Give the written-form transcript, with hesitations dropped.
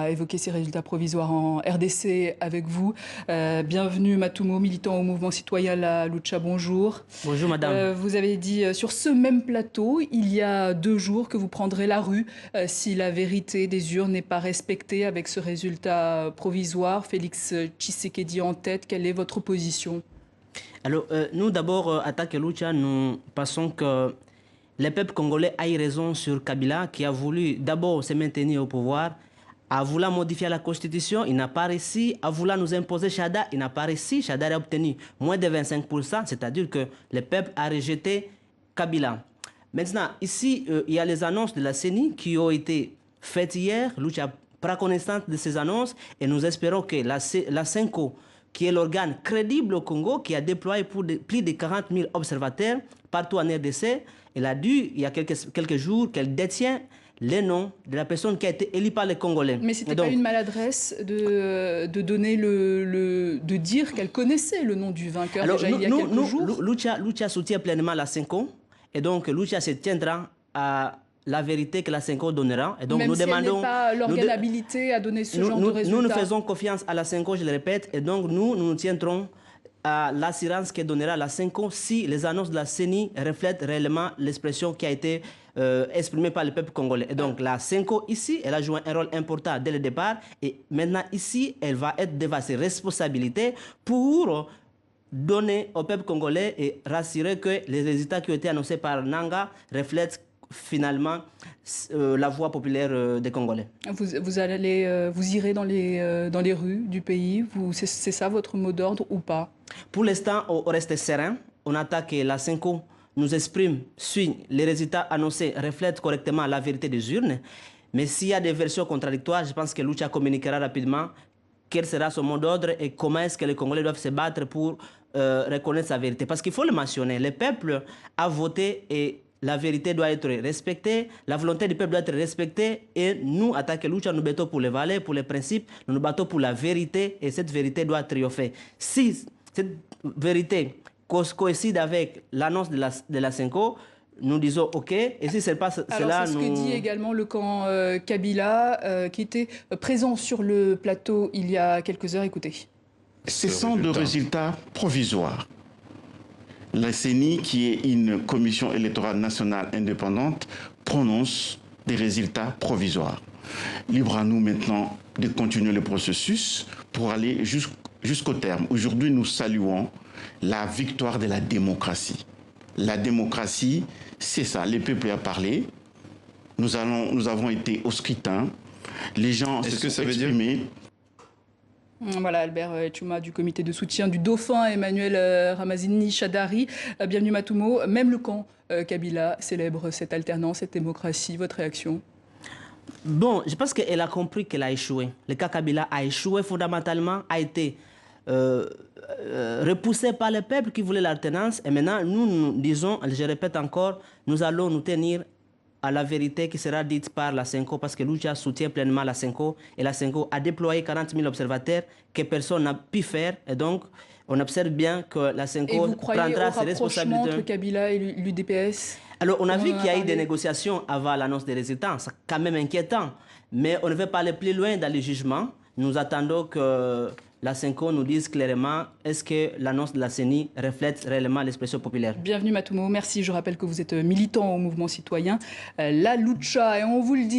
va évoquer ces résultats provisoires en RDC avec vous. Bienvenue Matumo, militant au mouvement citoyen La Lucha, bonjour. Bonjour madame. Vous avez dit sur ce même plateau, il y a 2 jours, que vous prendrez la rue si la vérité des urnes n'est pas respectée avec ce résultat provisoire. Félix Tshisekedi en tête, quelle est votre position? Alors, nous d'abord, Attaque Lucha, nous pensons que le peuple congolais a eu raison sur Kabila, qui a voulu d'abord se maintenir au pouvoir, a voulu modifier la constitution, il n'a pas réussi, a voulu nous imposer Chada, il n'a pas réussi, Chada a obtenu moins de 25%, c'est-à-dire que le peuple a rejeté Kabila. Maintenant, ici, il y a les annonces de la CENI qui ont été faites hier. Lucha prend connaissance de ces annonces et nous espérons que la CENCO, qui est l'organe crédible au Congo, qui a déployé plus de 40 000 observateurs partout en RDC, elle a dit, il y a quelques jours, qu'elle détient les noms de la personne qui a été élue par les Congolais. Mais c'était pas une maladresse de donner de dire qu'elle connaissait le nom du vainqueur. Alors, déjà il y a quelques jours. Lucha soutient pleinement la CENCO, et donc Lucha se tiendra à la vérité que la CENCO donnera. Et donc même nous si demandons... elle n'est pas l'organe habilité à donner ce genre de résultats. Nous faisons confiance à la CENCO, je le répète, et donc nous tiendrons à l'assurance que donnera la CENCO si les annonces de la CENI reflètent réellement l'expression qui a été exprimée par le peuple congolais. Et donc la CENCO ici, elle a joué un rôle important dès le départ, et maintenant ici, elle va être devant ses responsabilités pour donner au peuple congolais et rassurer que les résultats qui ont été annoncés par Nanga reflètent finalement la voix populaire des Congolais. Vous irez dans les rues du pays, c'est ça votre mot d'ordre ou pas? Pour l'instant, on reste serein. On attend que la CENCO nous exprime si les résultats annoncés reflètent correctement la vérité des urnes. Mais s'il y a des versions contradictoires, je pense que Lucha communiquera rapidement quel sera son mot d'ordre et comment est-ce que les Congolais doivent se battre pour reconnaître sa vérité. Parce qu'il faut le mentionner, le peuple a voté et la vérité doit être respectée, la volonté du peuple doit être respectée, et nous, Attaque Lucha, nous battons pour les valeurs, pour les principes, nous nous battons pour la vérité, et cette vérité doit triompher. Si cette vérité coïncide avec l'annonce de la CENCO, nous disons OK, et si ce n'est pas cela, c'est ce que dit également le camp Kabila, qui était présent sur le plateau il y a quelques heures. Écoutez. Ce sont des résultats provisoires. La CENI, qui est une commission électorale nationale indépendante, prononce des résultats provisoires. Libre à nous maintenant de continuer le processus pour aller jusqu'au terme. Aujourd'hui, nous saluons la victoire de la démocratie. La démocratie, c'est ça, le peuple a parlé, nous avons été au scrutin, les gens se sont exprimés. Voilà, Albert Tchouma du comité de soutien du dauphin Emmanuel Ramazini Shadari. Bienvenue Matumo. Même le camp Kabila célèbre cette alternance, cette démocratie. Votre réaction? Bon, je pense qu'elle a compris qu'elle a échoué. Le cas Kabila a échoué fondamentalement, a été repoussé par le peuple qui voulait l'alternance. Et maintenant, nous disons, je répète encore, nous allons nous tenir à la vérité qui sera dite par la CENCO, parce que Lucha soutient pleinement la CENCO, et la CENCO a déployé 40 000 observateurs que personne n'a pu faire, et donc on observe bien que la CENCO prendra ses responsabilités. Entre Kabila et l'UDPS? Alors on a vu qu'il y a eu des négociations avant l'annonce des résultats, c'est quand même inquiétant, mais on ne veut pas aller plus loin dans les jugements. Nous attendons que la CENCO nous dise clairement est-ce que l'annonce de la CENI reflète réellement l'expression populaire. Bienvenue Matumo, merci. Je rappelle que vous êtes militant au mouvement citoyen La Lucha, et on vous le dit.